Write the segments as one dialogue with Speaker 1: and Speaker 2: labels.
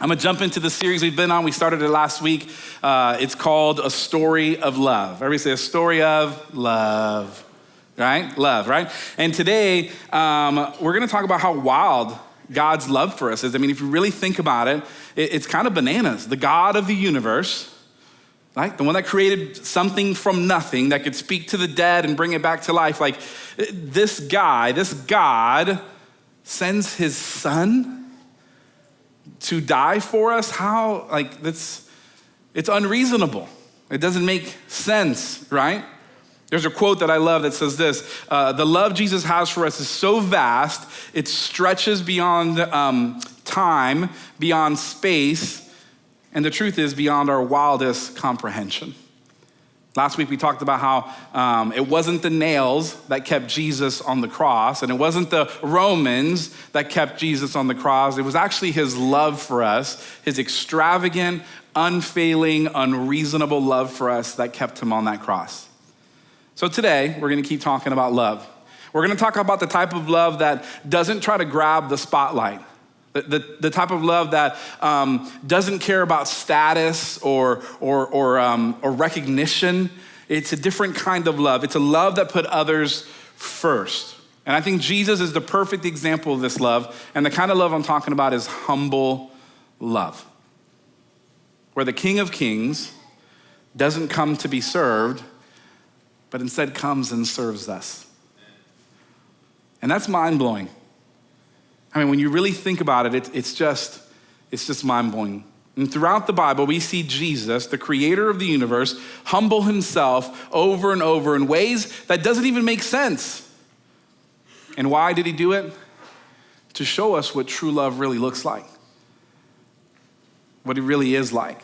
Speaker 1: I'm gonna jump into the series we've been on. We started it last week. It's called A Story of Love. Everybody say, a story of love, right? Love, right? And today, we're gonna talk about how wild God's love for us is. I mean, if you really think about it, it's kind of bananas. The God of the universe, right? The one that created something from nothing that could speak to the dead and bring it back to life. Like this God sends his son to die for us. How, like it's unreasonable. It doesn't make sense, right? There's a quote that I love that says this, the love Jesus has for us is so vast, it stretches beyond time, beyond space, and the truth is beyond our wildest comprehension. Last week we talked about how it wasn't the nails that kept Jesus on the cross, and it wasn't the Romans that kept Jesus on the cross. It was actually his love for us, his extravagant, unfailing, unreasonable love for us that kept him on that cross. So today, we're gonna keep talking about love. We're gonna talk about the type of love that doesn't try to grab the spotlight. The type of love that doesn't care about status or recognition. It's a different kind of love. It's a love that put others first. And I think Jesus is the perfect example of this love. And the kind of love I'm talking about is humble love. Where the King of Kings doesn't come to be served, but instead comes and serves us. And that's mind-blowing. I mean, when you really think about it, it's just mind-blowing. And throughout the Bible, we see Jesus, the creator of the universe, humble himself over and over in ways that doesn't even make sense. And why did he do it? To show us what true love really looks like. What it really is like.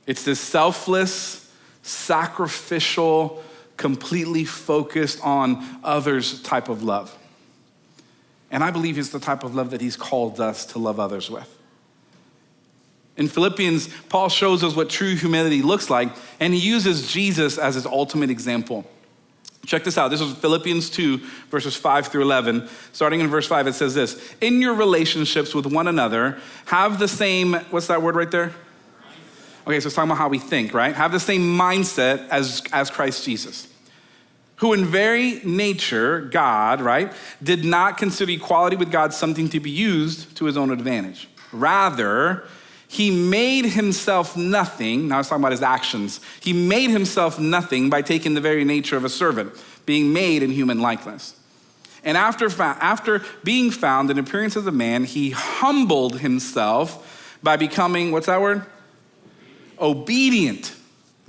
Speaker 1: It's this selfless, sacrificial, completely focused on others type of love. And I believe it's the type of love that he's called us to love others with. In Philippians, Paul shows us what true humility looks like, and he uses Jesus as his ultimate example. Check this out. This is Philippians 2, verses 5 through 11. Starting in verse 5, it says this, in your relationships with one another, have the same, what's that word right there? Okay, so it's talking about how we think, right? Have the same mindset as Christ Jesus, who in very nature, God, right, did not consider equality with God something to be used to his own advantage. Rather, he made himself nothing. Now it's talking about his actions. He made himself nothing by taking the very nature of a servant, being made in human likeness. And after being found in appearance as a man, he humbled himself by becoming, what's that word? Obedient.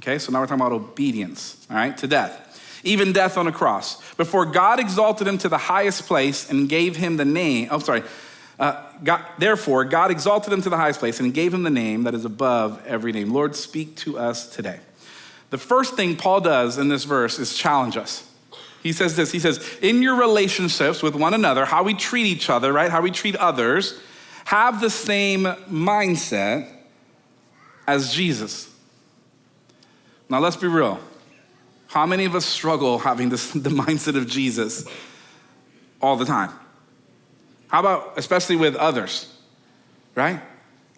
Speaker 1: Okay, so now we're talking about obedience, all right, to death. Even death on a cross. Before God exalted him to the highest place and gave him the name, therefore God exalted him to the highest place and gave him the name that is above every name. Lord, speak to us today. The first thing Paul does in this verse is challenge us. He says this, he says, in your relationships with one another, how we treat each other, right? How we treat others, have the same mindset as Jesus. Now let's be real. How many of us struggle having the mindset of Jesus all the time? How about especially with others, right?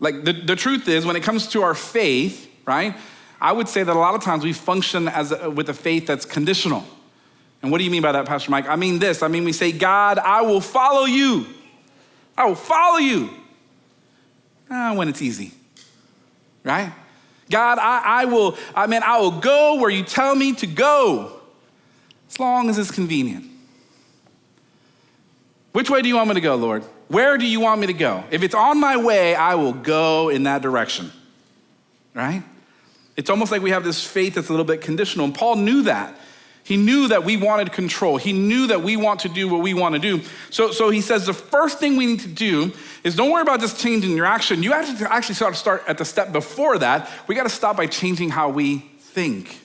Speaker 1: Like the truth is when it comes to our faith, right? I would say that a lot of times we function with a faith that's conditional. And what do you mean by that, Pastor Mike? I mean this, we say, God, I will follow you. I will follow you. When it's easy, right? God, I will go where you tell me to go, as long as it's convenient. Which way do you want me to go, Lord? Where do you want me to go? If it's on my way, I will go in that direction, right? It's almost like we have this faith that's a little bit conditional, and Paul knew that. He knew that we wanted control. He knew that we want to do what we want to do. So he says the first thing we need to do is don't worry about just changing your action. You actually start at the step before that. We got to stop by changing how we think.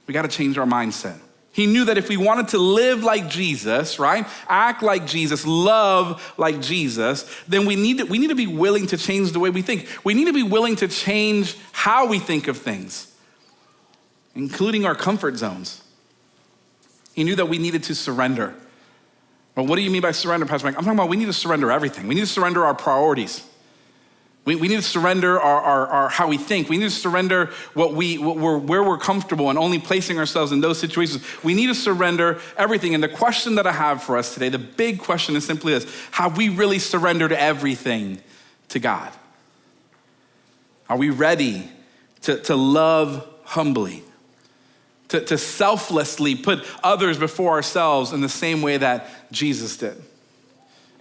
Speaker 1: We got to change our mindset. He knew that if we wanted to live like Jesus, right? Act like Jesus, love like Jesus, then we need to be willing to change the way we think. We need to be willing to change how we think of things, including our comfort zones. He knew that we needed to surrender. Well, what do you mean by surrender, Pastor Mike? I'm talking about we need to surrender everything. We need to surrender our priorities. We need to surrender our how we think. We need to surrender where we're comfortable and only placing ourselves in those situations. We need to surrender everything. And the question that I have for us today, the big question is simply this: have we really surrendered everything to God? Are we ready to love humbly? To selflessly put others before ourselves in the same way that Jesus did?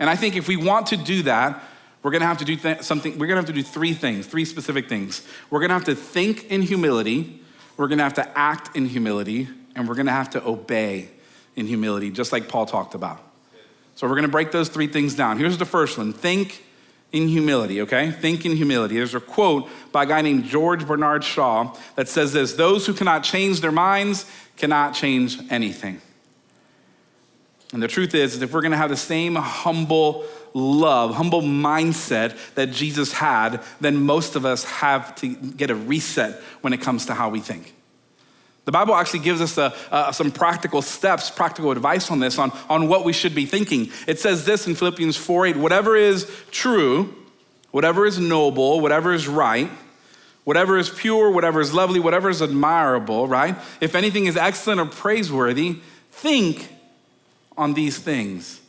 Speaker 1: And I think if we want to do that, we're gonna have to do something. We're gonna have to do three specific things. We're gonna have to think in humility, we're gonna have to act in humility, and we're gonna have to obey in humility, just like Paul talked about. So we're gonna break those three things down. Here's the first one: think in humility, okay? Think in humility. There's a quote by a guy named George Bernard Shaw that says this: those who cannot change their minds cannot change anything. And the truth is if we're gonna have the same humble love, humble mindset that Jesus had, then most of us have to get a reset when it comes to how we think. The Bible actually gives us some practical steps, practical advice on this, on what we should be thinking. It says this in Philippians 4:8, whatever is true, whatever is noble, whatever is right, whatever is pure, whatever is lovely, whatever is admirable, right? If anything is excellent or praiseworthy, think on these things.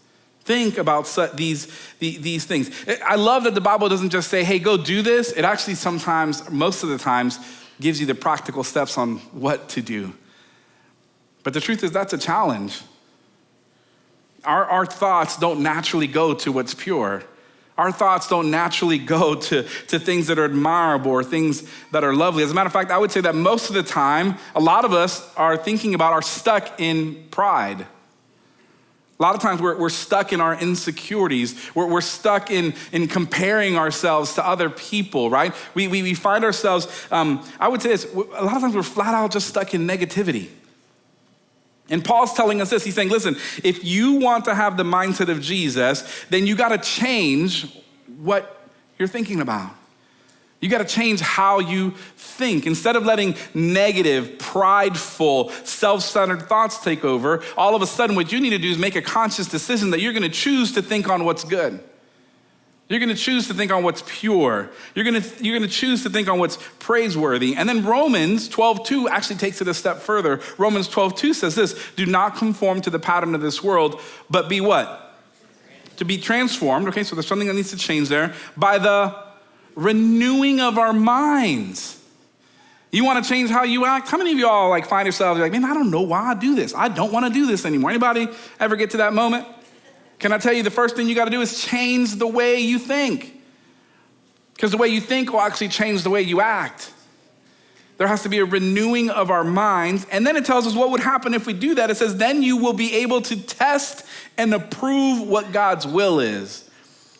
Speaker 1: Think about these things. I love that the Bible doesn't just say, hey, go do this. It actually sometimes, most of the times, gives you the practical steps on what to do. But the truth is that's a challenge. Our thoughts don't naturally go to what's pure. Our thoughts don't naturally go to things that are admirable or things that are lovely. As a matter of fact, I would say that most of the time, a lot of us are stuck in pride. A lot of times we're stuck in our insecurities. We're stuck in comparing ourselves to other people, right? We find ourselves, I would say this, a lot of times we're flat out just stuck in negativity. And Paul's telling us this. He's saying, listen, if you want to have the mindset of Jesus, then you got to change what you're thinking about. You got to change how you think. Instead of letting negative, prideful, self-centered thoughts take over, all of a sudden what you need to do is make a conscious decision that you're going to choose to think on what's good. You're going to choose to think on what's pure. You're going to choose to think on what's praiseworthy. And then Romans 12:2 actually takes it a step further. Romans 12:2 says this: do not conform to the pattern of this world, but be what? To be transformed. Okay, so there's something that needs to change there. By the renewing of our minds. You want to change how you act? How many of y'all find yourselves man, I don't know why I do this. I don't want to do this anymore. Anybody ever get to that moment? Can I tell you the first thing you got to do is change the way you think? Because the way you think will actually change the way you act. There has to be a renewing of our minds. And then it tells us what would happen if we do that. It says, then you will be able to test and approve what God's will is,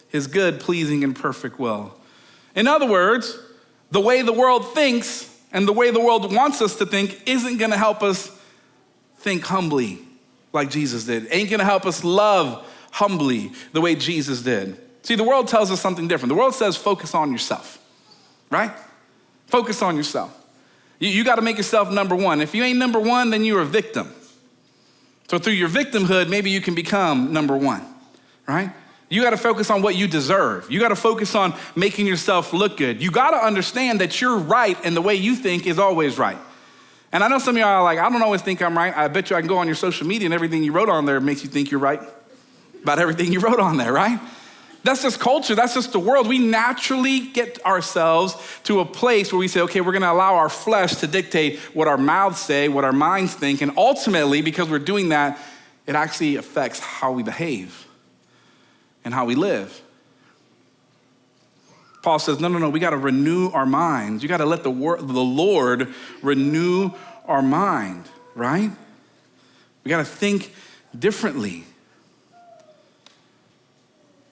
Speaker 1: his good, pleasing, and perfect will. In other words, the way the world thinks and the way the world wants us to think isn't gonna help us think humbly like Jesus did. Ain't gonna help us love humbly the way Jesus did. See, the world tells us something different. The world says focus on yourself, right? Focus on yourself. You gotta make yourself number one. If you ain't number one, then you're a victim. So through your victimhood, maybe you can become number one, right? You gotta focus on what you deserve. You gotta focus on making yourself look good. You gotta understand that you're right and the way you think is always right. And I know some of y'all are like, I don't always think I'm right. I bet you I can go on your social media and everything you wrote on there makes you think you're right about everything you wrote on there, right? That's just culture, that's just the world. We naturally get ourselves to a place where we say, okay, we're gonna allow our flesh to dictate what our mouths say, what our minds think, and ultimately, because we're doing that, it actually affects how we behave and how we live. Paul says, no, we gotta renew our minds. You gotta let the Lord renew our mind, right? We gotta think differently.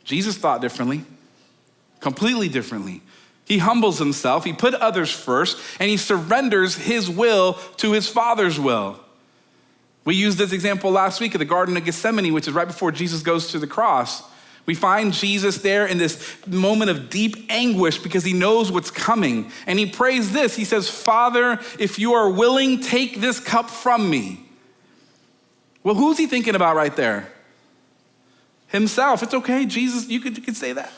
Speaker 1: Jesus thought differently, completely differently. He humbles himself, he put others first, and he surrenders his will to his Father's will. We used this example last week at the Garden of Gethsemane, which is right before Jesus goes to the cross. We find Jesus there in this moment of deep anguish because he knows what's coming. And he prays this, he says, Father, if you are willing, take this cup from me. Well, who's he thinking about right there? Himself. It's okay, Jesus, you could say that.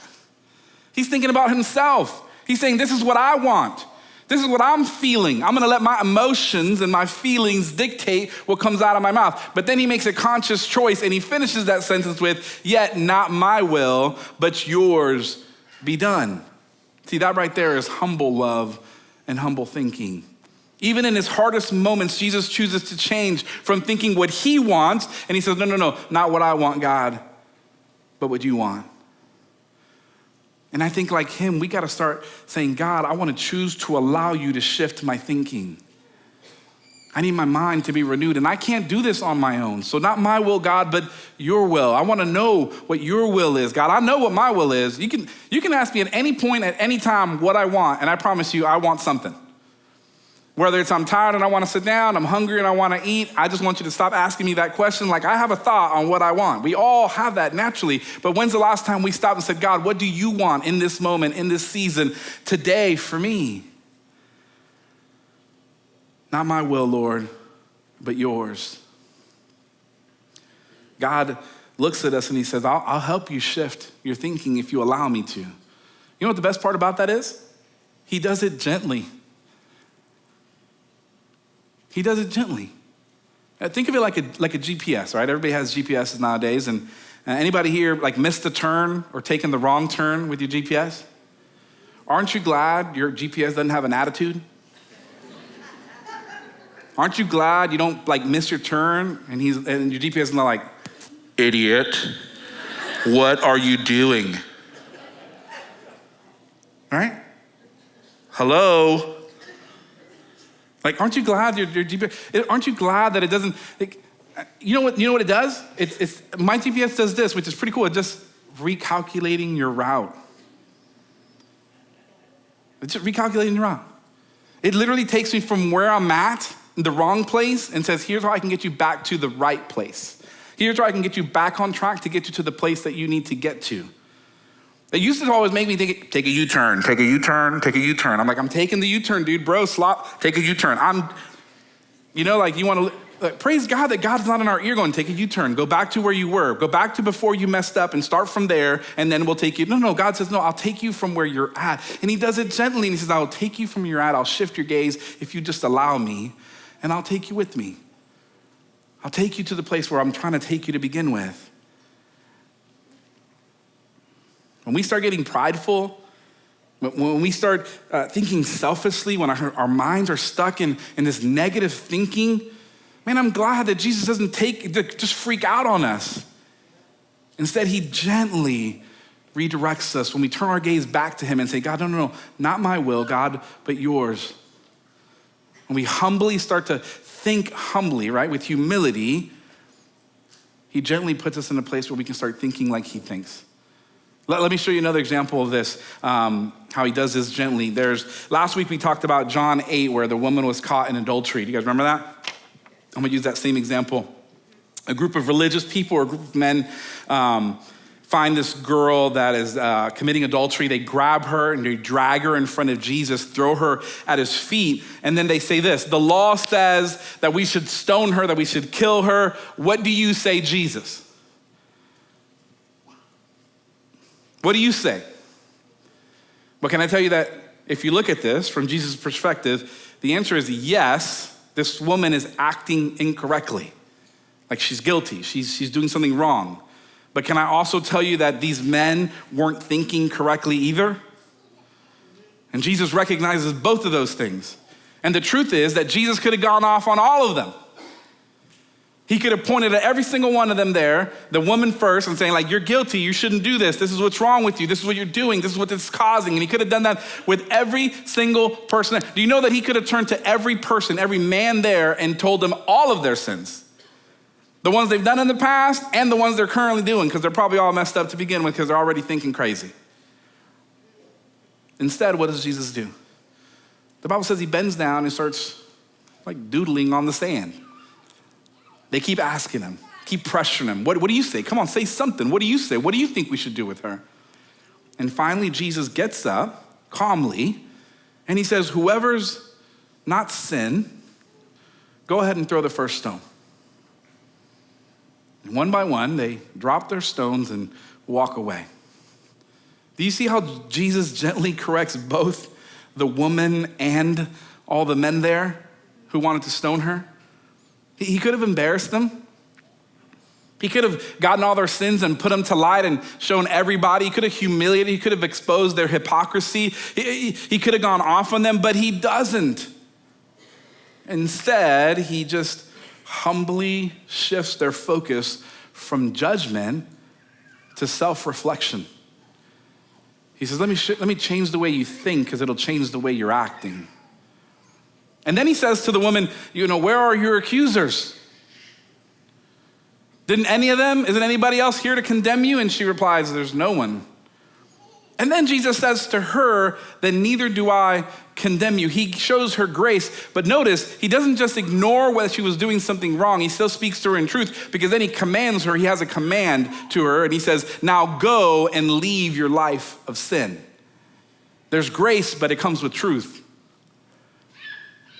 Speaker 1: He's thinking about himself. He's saying, this is what I want. This is what I'm feeling. I'm gonna let my emotions and my feelings dictate what comes out of my mouth. But then he makes a conscious choice and he finishes that sentence with, yet not my will, but yours be done. See, that right there is humble love and humble thinking. Even in his hardest moments, Jesus chooses to change from thinking what he wants, and he says, no, not what I want, God, but what you want. And I think like him, we gotta start saying, God, I wanna choose to allow you to shift my thinking. I need my mind to be renewed, and I can't do this on my own. So not my will, God, but your will. I wanna know what your will is, God. I know what my will is. You can ask me at any point, at any time, what I want, and I promise you, I want something. Whether it's I'm tired and I wanna sit down, I'm hungry and I wanna eat, I just want you to stop asking me that question. Like, I have a thought on what I want. We all have that naturally, but when's the last time we stopped and said, God, what do you want in this moment, in this season, today for me? Not my will, Lord, but yours. God looks at us and he says, I'll help you shift your thinking if you allow me to. You know what the best part about that is? He does it gently. He does it gently. Think of it like a GPS, right? Everybody has GPSs nowadays, and anybody here like missed a turn or taken the wrong turn with your GPS? Aren't you glad your GPS doesn't have an attitude? Aren't you glad you don't like miss your turn and your GPS is not like, idiot, what are you doing? Right? Hello? Like, aren't you glad your GPS, aren't you glad that it doesn't, like, you know what it does? It's my GPS does this, which is pretty cool. It's just recalculating your route. It's just recalculating your route. It literally takes me from where I'm at, in the wrong place, and says, here's how I can get you back to the right place. Here's how I can get you back on track to get you to the place that you need to get to. It used to always make me think, take a U-turn, take a U-turn, take a U-turn. I'm like, I'm taking the U-turn, dude, bro, take a U-turn. You want to, praise God that God's not in our ear going, take a U-turn, go back to where you were, go back to before you messed up and start from there, and then we'll take you. No, God says, no, I'll take you from where you're at. And he does it gently, and he says, I'll take you from where you're at, I'll shift your gaze if you just allow me, and I'll take you with me. I'll take you to the place where I'm trying to take you to begin with. When we start getting prideful, when we start thinking selfishly, when our minds are stuck in this negative thinking, man, I'm glad that Jesus doesn't just freak out on us. Instead, he gently redirects us when we turn our gaze back to him and say, God, no, not my will, God, but yours. When we humbly start to think humbly, right, with humility, he gently puts us in a place where we can start thinking like he thinks. Let me show you another example of this, how he does this gently. Last week we talked about John 8, where the woman was caught in adultery. Do you guys remember that? I'm gonna use that same example. A group of religious people or a group of men find this girl that is committing adultery. They grab her and they drag her in front of Jesus, throw her at his feet, and then they say this, the law says that we should stone her, that we should kill her. What do you say, Jesus? What do you say? But can I tell you that if you look at this from Jesus' perspective, the answer is yes, this woman is acting incorrectly. Like she's guilty, she's doing something wrong. But can I also tell you that these men weren't thinking correctly either? And Jesus recognizes both of those things. And the truth is that Jesus could have gone off on all of them. He could have pointed at every single one of them there, the woman first, and saying like, you're guilty, you shouldn't do this. This is what's wrong with you. This is what you're doing. This is what this is causing. And he could have done that with every single person. Do you know that he could have turned to every person, every man there, and told them all of their sins? The ones they've done in the past and the ones they're currently doing, because they're probably all messed up to begin with because they're already thinking crazy. Instead, what does Jesus do? The Bible says he bends down and starts like doodling on the sand. They keep asking him, keep pressuring him. What do you say? Come on, say something. What do you say? What do you think we should do with her? And finally, Jesus gets up calmly and he says, whoever's not sin, go ahead and throw the first stone. And one by one, they drop their stones and walk away. Do you see how Jesus gently corrects both the woman and all the men there who wanted to stone her? He could have embarrassed them. He could have gotten all their sins and put them to light and shown everybody. He could have humiliated. He could have exposed their hypocrisy. He could have gone off on them, but he doesn't. Instead, he just humbly shifts their focus from judgment to self-reflection. He says, let me change the way you think because it'll change the way you're acting. And then he says to the woman, where are your accusers? Isn't anybody else here to condemn you? And she replies, there's no one. And then Jesus says to her, then neither do I condemn you. He shows her grace, but notice, he doesn't just ignore whether she was doing something wrong. He still speaks to her in truth because then he commands her, he has a command to her, and he says, now go and leave your life of sin. There's grace, but it comes with truth.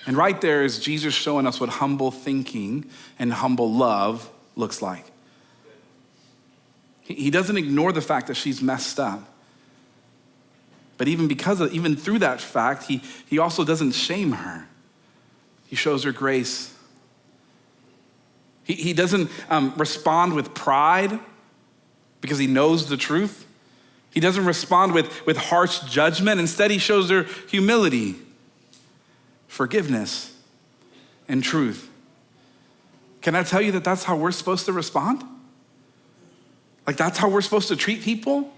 Speaker 1: And right there is Jesus showing us what humble thinking and humble love looks like. He doesn't ignore the fact that she's messed up. But even through that fact, he also doesn't shame her. He shows her grace. He doesn't respond with pride because he knows the truth. He doesn't respond with harsh judgment. Instead, he shows her humility, forgiveness, and truth. Can I tell you that that's how we're supposed to respond? Like that's how we're supposed to treat people?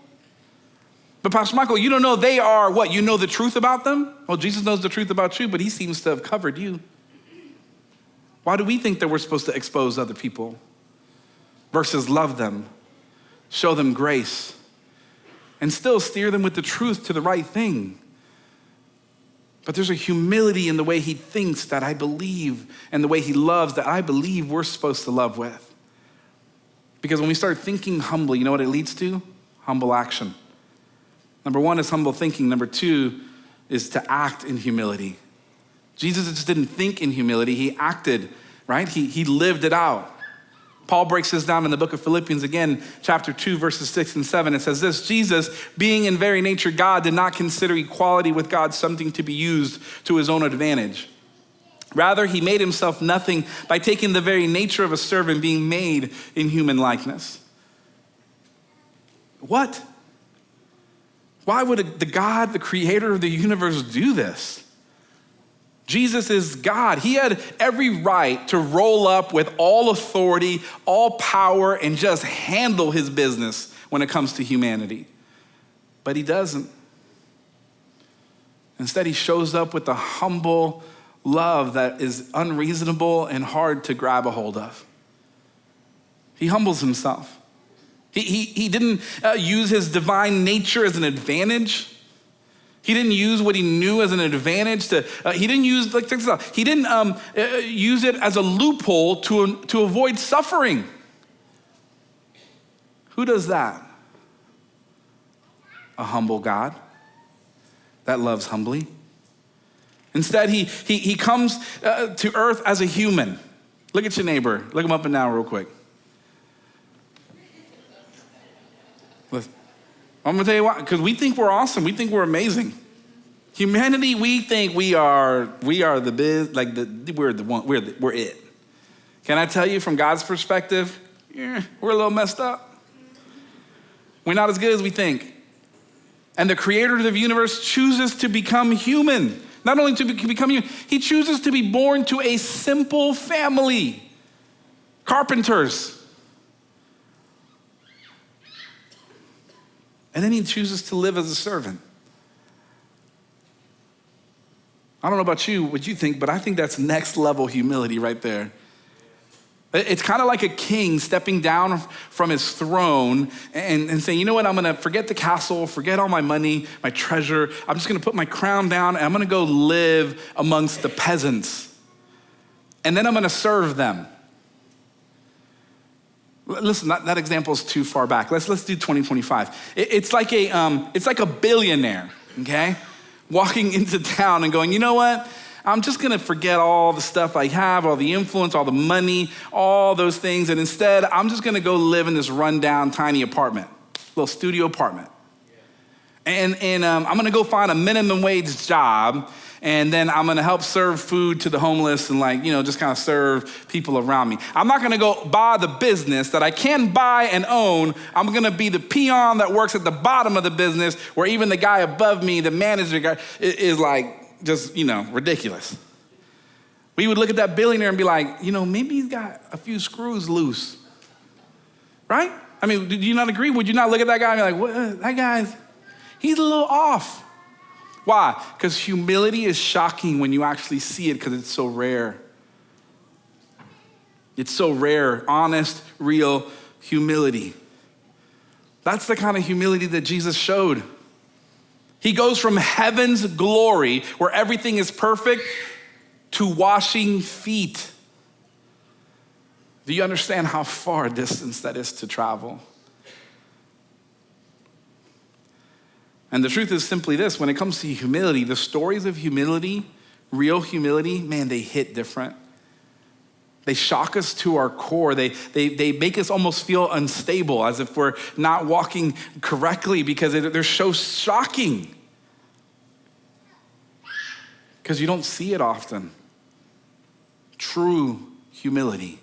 Speaker 1: But Pastor Michael, you don't know they are what? You know the truth about them? Well, Jesus knows the truth about you, but he seems to have covered you. Why do we think that we're supposed to expose other people versus love them, show them grace, and still steer them with the truth to the right thing? But there's a humility in the way he thinks that I believe, and the way he loves that I believe we're supposed to love with. Because when we start thinking humbly, you know what it leads to? Humble action. Number one is humble thinking. Number two is to act in humility. Jesus just didn't think in humility, he acted, right? He lived it out. Paul breaks this down in the book of Philippians again, chapter 2, verses 6 and 7. It says this, Jesus, being in very nature God, did not consider equality with God something to be used to his own advantage. Rather, he made himself nothing by taking the very nature of a servant, being made in human likeness. What? Why would the God, the creator of the universe, do this? Jesus is God. He had every right to roll up with all authority, all power, and just handle his business when it comes to humanity. But he doesn't. Instead, he shows up with a humble love that is unreasonable and hard to grab a hold of. He humbles himself. He didn't use his divine nature as an advantage. He didn't use what he knew as an advantage he didn't use, check this out. He didn't use it as a loophole to avoid suffering. Who does that? A humble God that loves humbly. Instead, he comes to earth as a human. Look at your neighbor. Look him up and down real quick. Listen, I'm gonna tell you why, because we think we're awesome. We think we're amazing. Humanity, we think we are the biz, we're it. Can I tell you from God's perspective, we're a little messed up. We're not as good as we think. And the creator of the universe chooses to become human. Not only to become human, he chooses to be born to a simple family. Carpenters. And then he chooses to live as a servant. I don't know about you, what you think, but I think that's next level humility right there. It's kind of like a king stepping down from his throne and saying, you know what, I'm gonna forget the castle, forget all my money, my treasure. I'm just gonna put my crown down and I'm gonna go live amongst the peasants. And then I'm gonna serve them. Listen, that example is too far back. Let's do 2025. It's like a billionaire, okay? Walking into town and going, you know what? I'm just gonna forget all the stuff I have, all the influence, all the money, all those things, and instead, I'm just gonna go live in this rundown tiny apartment, little studio apartment. and I'm gonna go find a minimum wage job, and then I'm gonna help serve food to the homeless and just kind of serve people around me. I'm not gonna go buy the business that I can buy and own. I'm gonna be the peon that works at the bottom of the business, where even the guy above me, the manager guy, is just ridiculous. We would look at that billionaire and be like, maybe he's got a few screws loose, right? I mean, do you not agree? Would you not look at that guy and be like, what, that guy's, he's a little off. Why? Because humility is shocking when you actually see it, because it's so rare. It's so rare, honest, real humility. That's the kind of humility that Jesus showed. He goes from heaven's glory, where everything is perfect, to washing feet. Do you understand how far a distance that is to travel? And the truth is simply this: when it comes to humility, the stories of humility, real humility, man, they hit different. They shock us to our core. They make us almost feel unstable, as if we're not walking correctly, because they're so shocking. Because you don't see it often. True humility,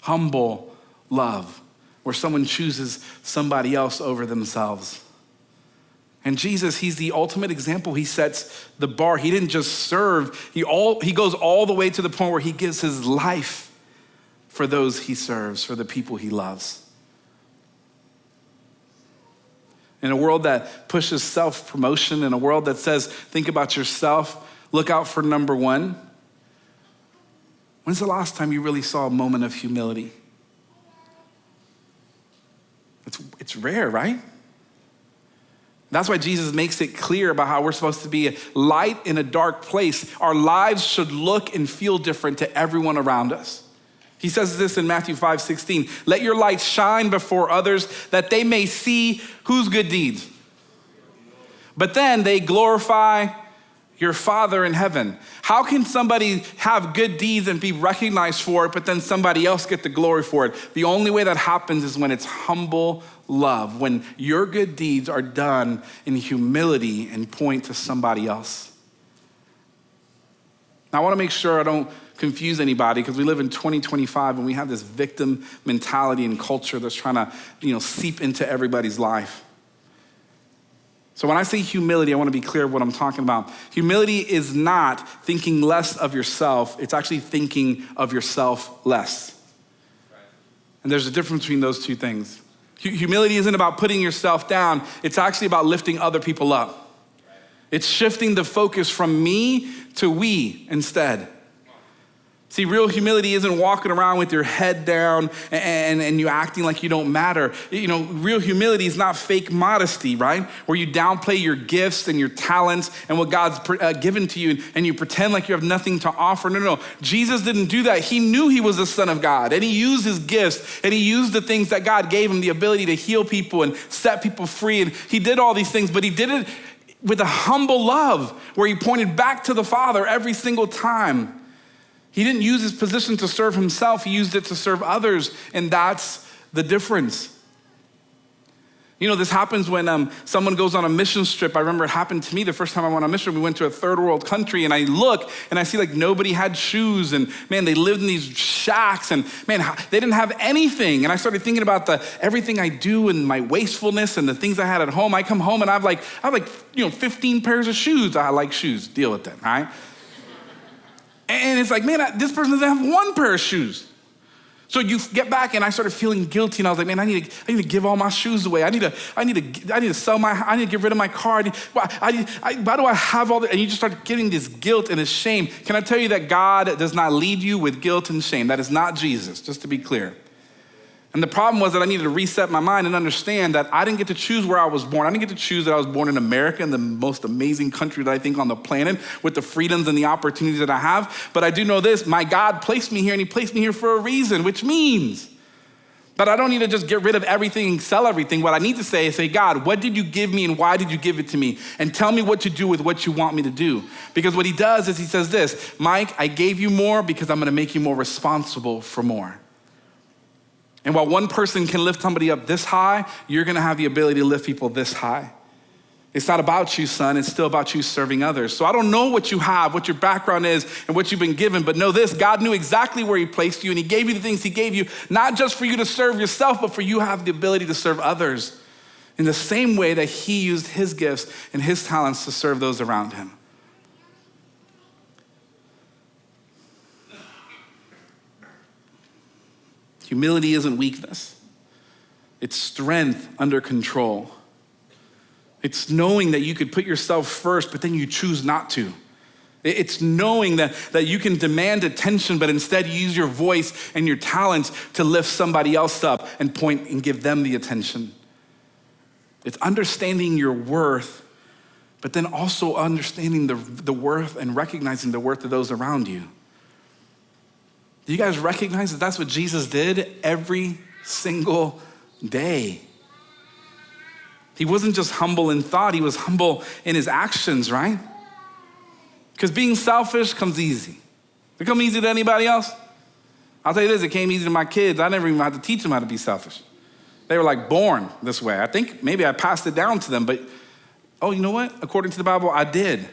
Speaker 1: humble love, where someone chooses somebody else over themselves. And Jesus, he's the ultimate example. He sets the bar. He didn't just serve. He goes all the way to the point where he gives his life for those he serves, for the people he loves. In a world that pushes self-promotion, in a world that says, think about yourself, look out for number one, when's the last time you really saw a moment of humility? It's rare, right? That's why Jesus makes it clear about how we're supposed to be a light in a dark place. Our lives should look and feel different to everyone around us. He says this in Matthew 5:16, let your light shine before others, that they may see whose good deeds. But then they glorify your Father in heaven. How can somebody have good deeds and be recognized for it, but then somebody else get the glory for it? The only way that happens is when it's humble love, when your good deeds are done in humility and point to somebody else. Now, I want to make sure I don't confuse anybody, because we live in 2025 and we have this victim mentality and culture that's trying to, seep into everybody's life. So when I say humility, I want to be clear of what I'm talking about. Humility is not thinking less of yourself. It's actually thinking of yourself less. And there's a difference between those two things. Humility isn't about putting yourself down. It's actually about lifting other people up. It's shifting the focus from me to we instead. See, real humility isn't walking around with your head down and you acting like you don't matter. Real humility is not fake modesty, right? Where you downplay your gifts and your talents and what God's given to you, and you pretend like you have nothing to offer. No. Jesus didn't do that. He knew he was the Son of God, and he used his gifts, and he used the things that God gave him, the ability to heal people and set people free. And he did all these things, but he did it with a humble love, where he pointed back to the Father every single time. He didn't use his position to serve himself. He used it to serve others, and that's the difference. This happens when someone goes on a mission trip. I remember it happened to me the first time I went on a mission. We went to a third world country, and I look and I see nobody had shoes, and man, they lived in these shacks, and man, they didn't have anything. And I started thinking about everything I do and my wastefulness and the things I had at home. I come home and I have 15 pairs of shoes. I like shoes. Deal with them, right? And it's this person doesn't have one pair of shoes. So you get back, and I started feeling guilty, and I was like, man, I need to give all my shoes away. I need to sell I need to get rid of my car. Why do I have all that? And you just start getting this guilt and this shame. Can I tell you that God does not lead you with guilt and shame? That is not Jesus, just to be clear. And the problem was that I needed to reset my mind and understand that I didn't get to choose where I was born. I didn't get to choose that I was born in America, in the most amazing country that I think on the planet, with the freedoms and the opportunities that I have. But I do know this: my God placed me here, and he placed me here for a reason, which means that I don't need to just get rid of everything and sell everything. What I need to say is, God, what did you give me, and why did you give it to me? And tell me what to do with what you want me to do. Because what he does is he says this: Mike, I gave you more because I'm gonna make you more responsible for more. And while one person can lift somebody up this high, you're gonna have the ability to lift people this high. It's not about you, son. It's still about you serving others. So I don't know what you have, what your background is, and what you've been given, but know this, God knew exactly where he placed you, and he gave you the things he gave you, not just for you to serve yourself, but for you to have the ability to serve others in the same way that he used his gifts and his talents to serve those around him. Humility isn't weakness. It's strength under control. It's knowing that you could put yourself first, but then you choose not to. It's knowing that you can demand attention, but instead use your voice and your talents to lift somebody else up and point and give them the attention. It's understanding your worth, but then also understanding the worth and recognizing the worth of those around you. Do you guys recognize that that's what Jesus did every single day? He wasn't just humble in thought, he was humble in his actions, right? Because being selfish comes easy. Does it come easy to anybody else? I'll tell you this, it came easy to my kids. I never even had to teach them how to be selfish. They were like born this way. I think maybe I passed it down to them, but oh, you know what? According to the Bible, I did.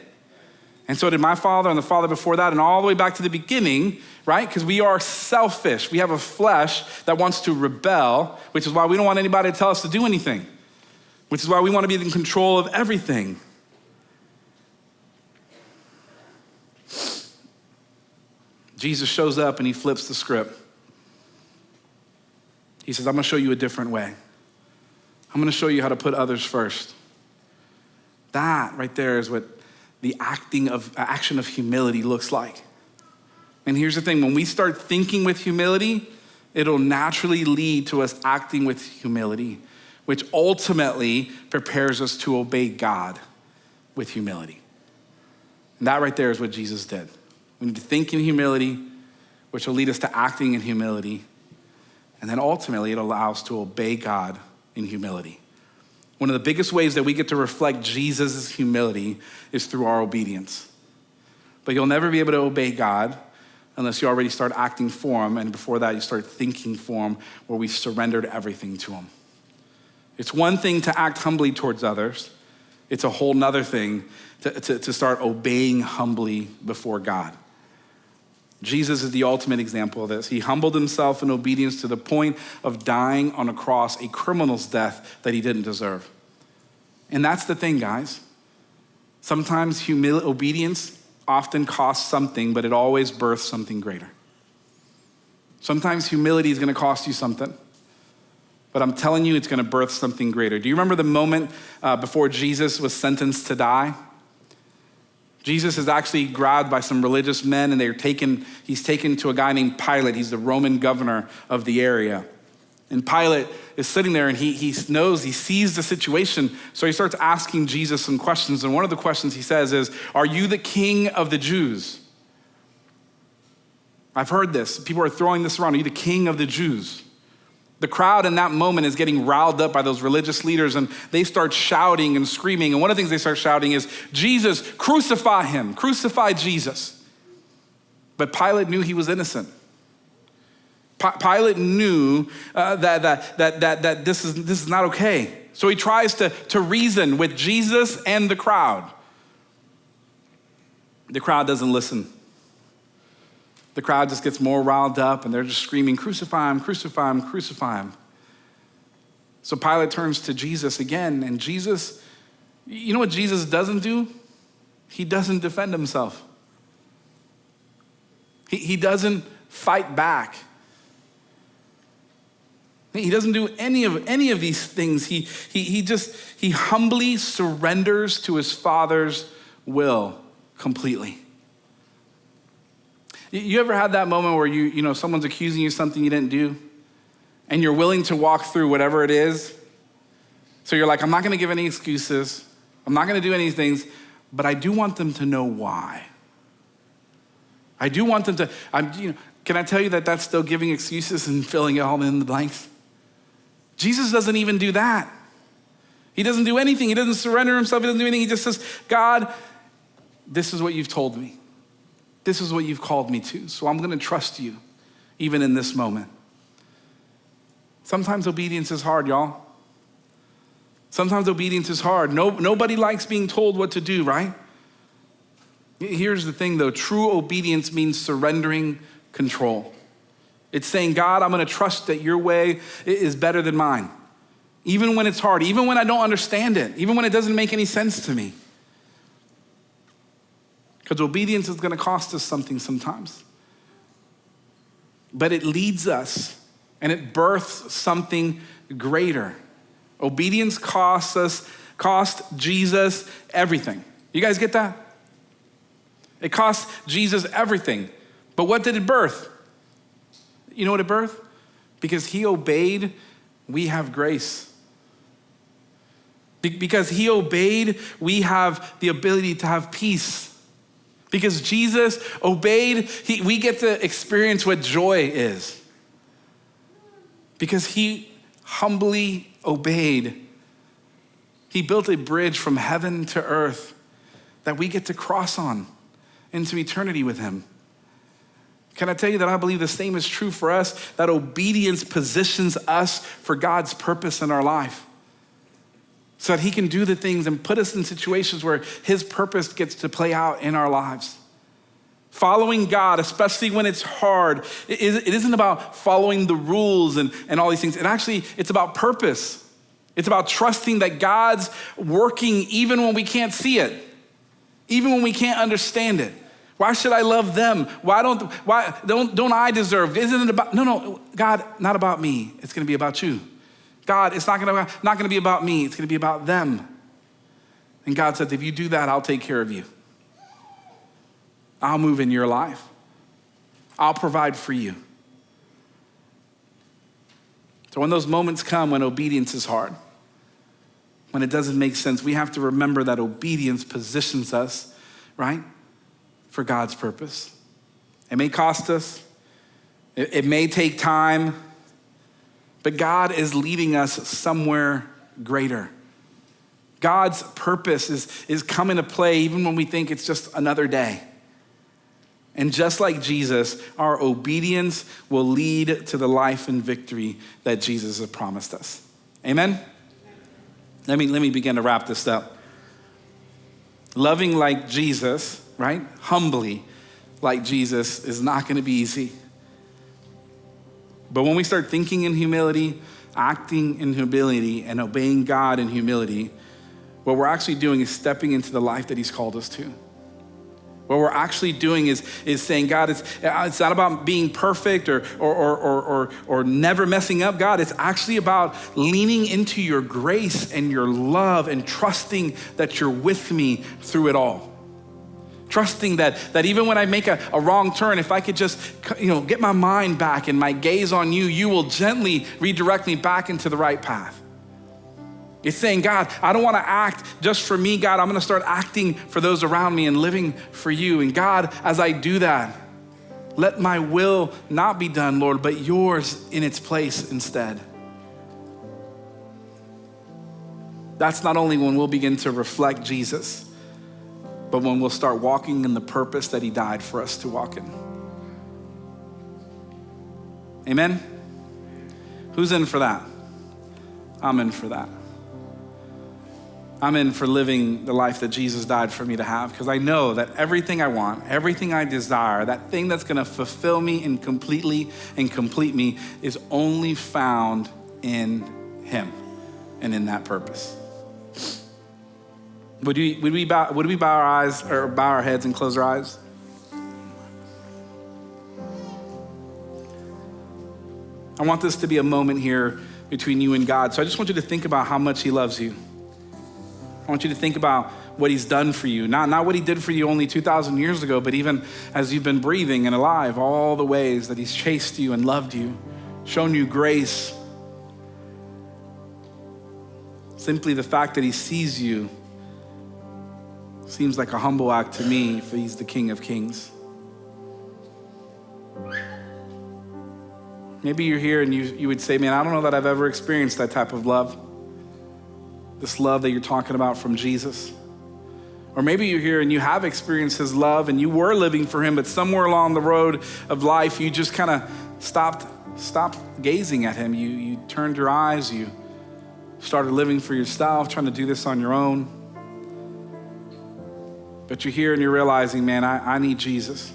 Speaker 1: And so did my father and the father before that, and all the way back to the beginning, right? Because we are selfish. We have a flesh that wants to rebel, which is why we don't want anybody to tell us to do anything, which is why we want to be in control of everything. Jesus shows up and he flips the script. He says, I'm gonna show you a different way. I'm gonna show you how to put others first. That right there is what the action of humility looks like. And here's the thing, when we start thinking with humility, it'll naturally lead to us acting with humility, which ultimately prepares us to obey God with humility. And that right there is what Jesus did. We need to think in humility, which will lead us to acting in humility. And then ultimately it allows us to obey God in humility. One of the biggest ways that we get to reflect Jesus' humility is through our obedience. But you'll never be able to obey God unless you already start acting for him, and before that you start thinking for him, where we surrendered everything to him. It's one thing to act humbly towards others. It's a whole nother thing to start obeying humbly before God. Jesus is the ultimate example of this. He humbled himself in obedience to the point of dying on a cross, a criminal's death that he didn't deserve. And that's the thing, guys. Sometimes obedience often costs something, but it always births something greater. Sometimes humility is gonna cost you something, but I'm telling you, it's gonna birth something greater. Do you remember the moment before Jesus was sentenced to die? Jesus is actually grabbed by some religious men, and he's taken to a guy named Pilate. He's the Roman governor of the area. And Pilate is sitting there, and he sees the situation, so he starts asking Jesus some questions. And one of the questions he says is, "Are you the king of the Jews?" I've heard this. People are throwing this around. Are you the king of the Jews? The crowd in that moment is getting riled up by those religious leaders, and they start shouting and screaming. And one of the things they start shouting is, "Jesus, crucify him, crucify Jesus." But Pilate knew he was innocent. Pilate knew that this is not okay. So he tries to reason with Jesus and the crowd. The crowd doesn't listen. The crowd just gets more riled up, and they're just screaming, "Crucify him, crucify him, crucify him." So Pilate turns to Jesus again, and Jesus, you know what Jesus doesn't do? He doesn't defend himself. He doesn't fight back. He doesn't do any of these things. He humbly surrenders to his Father's will completely. You ever had that moment where you know someone's accusing you of something you didn't do, and you're willing to walk through whatever it is? So you're like, I'm not gonna give any excuses. I'm not gonna do any things, but I do want them to know why. I do want them to, can I tell you that that's still giving excuses and filling it all in the blanks? Jesus doesn't even do that. He doesn't do anything. He doesn't surrender himself. He doesn't do anything. He just says, "God, this is what you've told me. This is what you've called me to. So I'm gonna trust you, even in this moment." Sometimes obedience is hard, y'all. Sometimes obedience is hard. Nobody likes being told what to do, right? Here's the thing though, true obedience means surrendering control. It's saying, God, I'm gonna trust that your way is better than mine. Even when it's hard, even when I don't understand it, even when it doesn't make any sense to me. Because obedience is gonna cost us something sometimes. But it leads us and it births something greater. Obedience cost Jesus everything. You guys get that? It cost Jesus everything. But what did it birth? You know what it birthed? Because he obeyed, we have grace. Because he obeyed, we have the ability to have peace. Because Jesus obeyed, we get to experience what joy is. Because he humbly obeyed, he built a bridge from heaven to earth that we get to cross on into eternity with him. Can I tell you that I believe the same is true for us, that obedience positions us for God's purpose in our life so that he can do the things and put us in situations where his purpose gets to play out in our lives. Following God, especially when it's hard, it isn't about following the rules and all these things. It's about purpose. It's about trusting that God's working even when we can't see it, even when we can't understand it. Why should I love them? Why don't I deserve? Isn't it about, no, God, not about me. It's gonna be about you. God, it's not gonna be about me. It's gonna be about them. And God said, if you do that, I'll take care of you. I'll move in your life. I'll provide for you. So when those moments come when obedience is hard, when it doesn't make sense, we have to remember that obedience positions us, right, for God's purpose. It may cost us. It may take time, but God is leading us somewhere greater. God's purpose is coming to play even when we think it's just another day. And just like Jesus, our obedience will lead to the life and victory that Jesus has promised us. Amen? Let me begin to wrap this up. Loving like Jesus, right? Humbly like Jesus is not gonna be easy. But when we start thinking in humility, acting in humility, and obeying God in humility, what we're actually doing is stepping into the life that he's called us to. What we're actually doing is saying, God, it's not about being perfect or never messing up, God. It's actually about leaning into your grace and your love and trusting that you're with me through it all. Trusting that even when I make a wrong turn, if I could just get my mind back and my gaze on you, you will gently redirect me back into the right path. It's saying, God, I don't want to act just for me, God. I'm going to start acting for those around me and living for you. And God, as I do that, let my will not be done, Lord, but yours in its place instead. That's not only when we'll begin to reflect Jesus, but when we'll start walking in the purpose that he died for us to walk in. Amen? Who's in for that? I'm in for that. I'm in for living the life that Jesus died for me to have, because I know that everything I want, everything I desire, that thing that's gonna fulfill me and complete me is only found in him and in that purpose. Would we bow our eyes or bow our heads and close our eyes? I want this to be a moment here between you and God. So I just want you to think about how much he loves you. I want you to think about what he's done for you. Not what he did for you only 2,000 years ago, but even as you've been breathing and alive, all the ways that he's chased you and loved you, shown you grace. Simply the fact that he sees you seems like a humble act to me, for he's the King of Kings. Maybe you're here and you would say, man, I don't know that I've ever experienced that type of love. This love that you're talking about from Jesus. Or maybe you're here and you have experienced his love and you were living for him, but somewhere along the road of life, you just kind of stopped gazing at him. You turned your eyes, you started living for yourself, trying to do this on your own. But you're here and you're realizing, man, I need Jesus.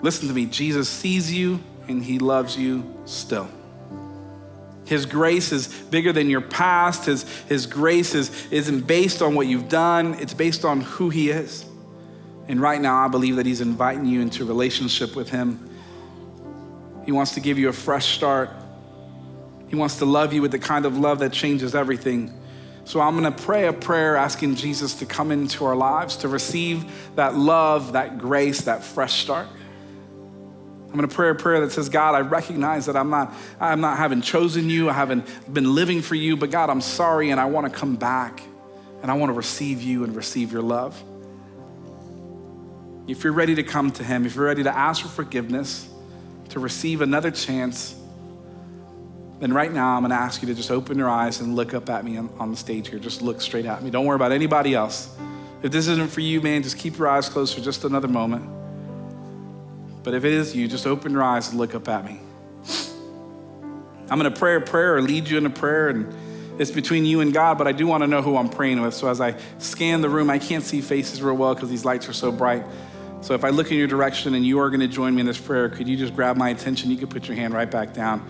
Speaker 1: Listen to me, Jesus sees you and he loves you still. His grace is bigger than your past. His grace isn't based on what you've done. It's based on who he is. And right now, I believe that he's inviting you into a relationship with him. He wants to give you a fresh start. He wants to love you with the kind of love that changes everything. So I'm gonna pray a prayer asking Jesus to come into our lives, to receive that love, that grace, that fresh start. I'm gonna pray a prayer that says, God, I recognize that I'm not having chosen you, I haven't been living for you, but God, I'm sorry and I wanna come back and I wanna receive you and receive your love. If you're ready to come to him, if you're ready to ask for forgiveness, to receive another chance, then right now I'm gonna ask you to just open your eyes and look up at me on the stage here. Just look straight at me. Don't worry about anybody else. If this isn't for you, man, just keep your eyes closed for just another moment. But if it is you, just open your eyes and look up at me. I'm gonna pray a prayer or lead you in a prayer, and it's between you and God, but I do wanna know who I'm praying with. So as I scan the room, I can't see faces real well because these lights are so bright. So if I look in your direction and you are gonna join me in this prayer, could you just grab my attention? You could put your hand right back down.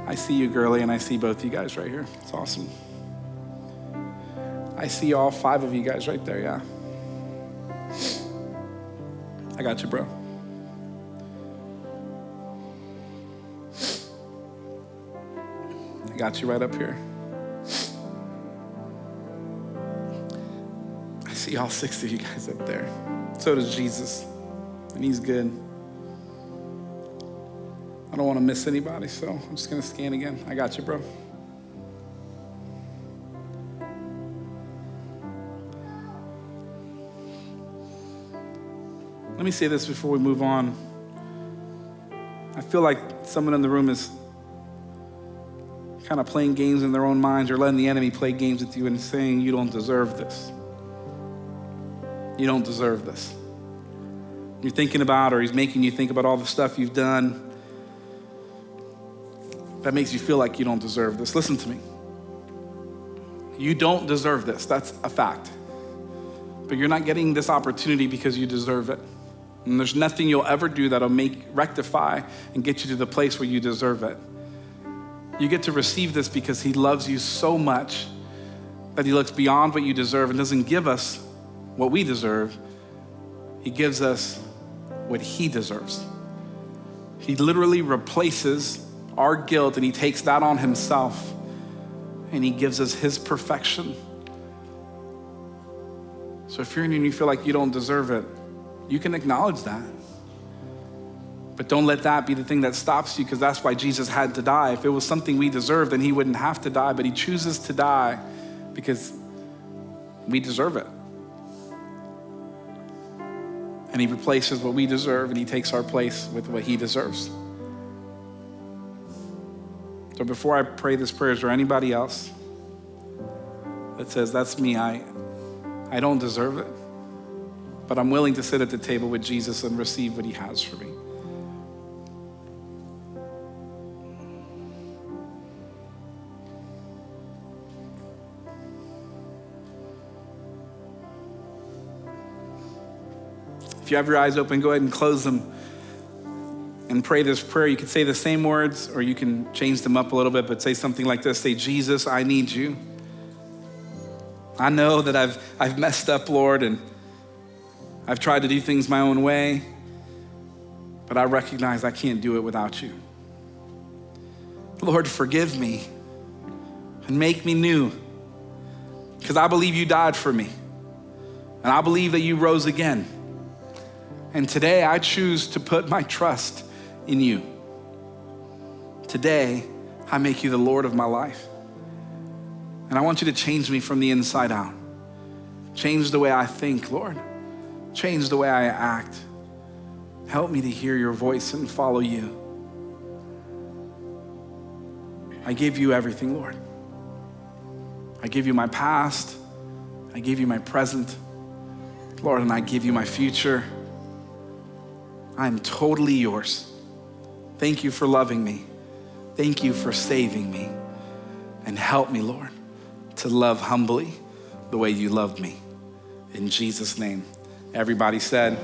Speaker 1: I see you, girly, and I see both you guys right here. It's awesome. I see all 5 of you guys right there, yeah. I got you, bro. I got you right up here. I see all 6 of you guys up there. So does Jesus, and he's good. I don't want to miss anybody, so I'm just going to scan again. I got you, bro. Let me say this before we move on. I feel like someone in the room is kind of playing games in their own minds, or letting the enemy play games with you and saying, you don't deserve this. You don't deserve this. You're thinking about, or he's making you think about all the stuff you've done that makes you feel like you don't deserve this. Listen to me. You don't deserve this. That's a fact. But you're not getting this opportunity because you deserve it. And there's nothing you'll ever do that'll rectify and get you to the place where you deserve it. You get to receive this because he loves you so much that he looks beyond what you deserve and doesn't give us what we deserve. He gives us what he deserves. He literally replaces our guilt and he takes that on himself and he gives us his perfection. So if you're in here and you feel like you don't deserve it, you can acknowledge that. But don't let that be the thing that stops you, because that's why Jesus had to die. If it was something we deserved, then he wouldn't have to die, but he chooses to die because we deserve it. And he replaces what we deserve and he takes our place with what he deserves. So before I pray this prayer, is there anybody else that says, that's me, I don't deserve it, but I'm willing to sit at the table with Jesus and receive what he has for me? If you have your eyes open, go ahead and close them and pray this prayer. You can say the same words or you can change them up a little bit, but say something like this. Say, Jesus, I need you. I know that I've messed up, Lord, and I've tried to do things my own way, but I recognize I can't do it without you. Lord, forgive me and make me new, because I believe you died for me and I believe that you rose again. And today I choose to put my trust in you. Today, I make you the Lord of my life. And I want you to change me from the inside out. Change the way I think, Lord. Change the way I act. Help me to hear your voice and follow you. I give you everything, Lord. I give you my past. I give you my present, Lord, and I give you my future. I'm totally yours. Thank you for loving me. Thank you for saving me. and help me, Lord, to love humbly the way you loved me. In Jesus' name, everybody said,